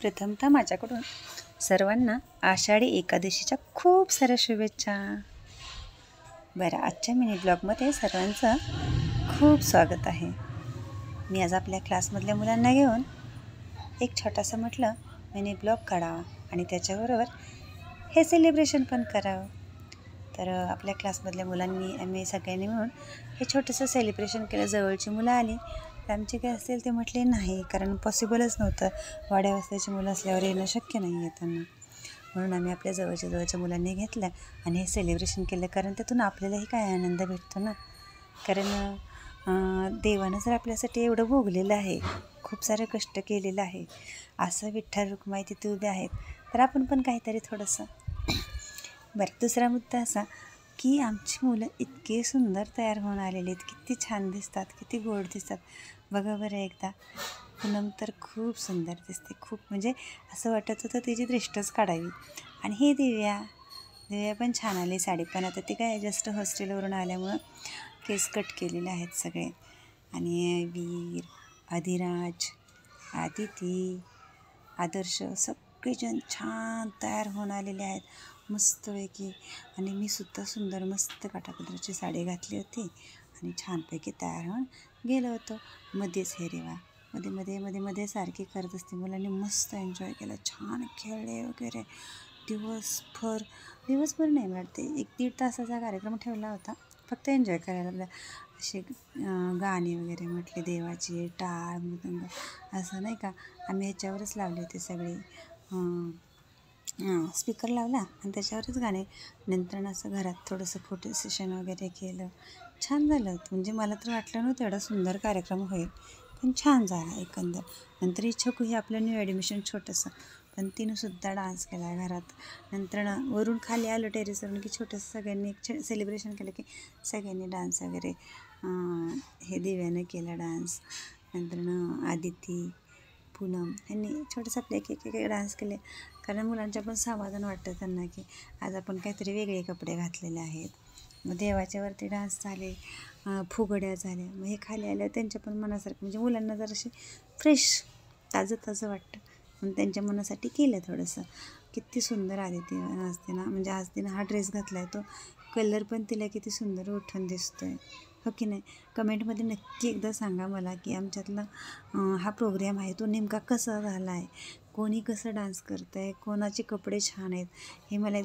प्रथमतः माझ्याकडून सर्वांना आषाढी एकादशीच्या खूप साऱ्या शुभेच्छा. बरं, आजच्या मिनी ब्लॉगमध्ये सर्वांचं खूप स्वागत आहे. मी आज आपल्या क्लासमधल्या मुलांना घेऊन एक छोटासा म्हटलं मिनी ब्लॉग काढावा आणि त्याच्याबरोबर हे सेलिब्रेशन पण करावं. तर आपल्या क्लासमधल्या मुलांनी आम्ही सगळ्यांनी मिळून हे छोटंसं सेलिब्रेशन केलं. जवळची मुलं आली तर आमचे काय असेल ते म्हटले नाही, कारण पॉसिबलच नव्हतं. वाड्या वस्त्याची मुलं असल्यावर येणं शक्य नाही आहे त्यांना. म्हणून आम्ही आपल्या जवळच्या मुलांनी घेतलं आणि हे सेलिब्रेशन केलं, कारण त्यातून आपल्यालाही काय आनंद भेटतो ना. कारण देवानं जर आपल्यासाठी एवढं भोगलेलं आहे, खूप सारं कष्ट केलेलं आहे, असं विठ्ठल रुक्माई तिथे उभे आहेत, तर आपण पण काहीतरी थोडंसं. बरं, दुसरा मुद्दा असा की आमची मुलं इतके सुंदर तयार होऊन आलेले आहेत, किती छान दिसतात, किती गोड दिसतात. बघा बरं एकदा, पूनम तर खूप सुंदर दिसते, खूप म्हणजे असं वाटत होतं तिची दृष्टच काढावी. आणि हे दिव्या पण छान आली साडी, पण आता ती काय जस्ट हॉस्टेलवरून आल्यामुळं केस कट केलेले आहेत सगळे. आणि वीर, अधिराज, आदिती, आदर्श सगळेजण छान तयार होऊन आलेले आहेत मस्तपैकी. आणि मी सुद्धा सुंदर मस्त काठापदराची साडी घातली होती आणि छानपैकी तयार होऊन गेलो होतो. मध्येच हे रेवा मध्ये सारखी करत असते. मुलांनी मस्त एन्जॉय केला, छान खेळले वगैरे. दिवसभर नाही वाटते, 1-1.5 तासाचा कार्यक्रम ठेवला होता फक्त एन्जॉय करायला. असे गाणे वगैरे म्हटले देवाचे, टाळ मृदंग असं नाही का. आम्ही ह्याच्यावरच लावले होते सगळे, स्पीकर लावला आणि त्याच्यावरच गाणे. नंतर असं घरात थोडंसं फोटो सेशन वगैरे केलं. छान झालं होतं. म्हणजे मला तर वाटलं नव्हतं एवढा सुंदर कार्यक्रम होईल, पण छान झाला एकंदर. नंतर इच्छुक ही आपलं न्यू ॲडमिशन छोटंसं, पण तिनंसुद्धा डान्स केला घरात. नंतर वरून खाली आलं टेरेसवरून की छोटंसं सगळ्यांनी एक सेलिब्रेशन केलं की सगळ्यांनी डान्स वगैरे. हे दिव्यानं केला डान्स. नंतर आदिती, पूनम यांनी छोटंसं आपले एक डान्स केले, कारण मुलांच्या पण समाधान वाटतं त्यांना की आज आपण काहीतरी वेगळे कपडे घातलेले आहेत. मग देवाच्यावरती डान्स झाले, फुगड्या झाल्या. मग हे खाली आल्या त्यांच्या पण मनासारखं, म्हणजे मुलांना जराशी फ्रेश ताजं वाटतं, म्हणून त्यांच्या मनासाठी केलं थोडंसं. किती सुंदर आदिती असते ना, म्हणजे आज तिनं हा ड्रेस घातला आहे, तो कलर पण तिला किती सुंदर उठून दिसतो आहे, हो की नाही. कमेंटमध्ये नक्की एकदा सांगा मला की आमच्यातला हा प्रोग्राम आहे तो नेमका कसा झाला आहे, कोणी कसं डान्स करतं आहे, कोणाचे कपडे छान आहेत, हे मला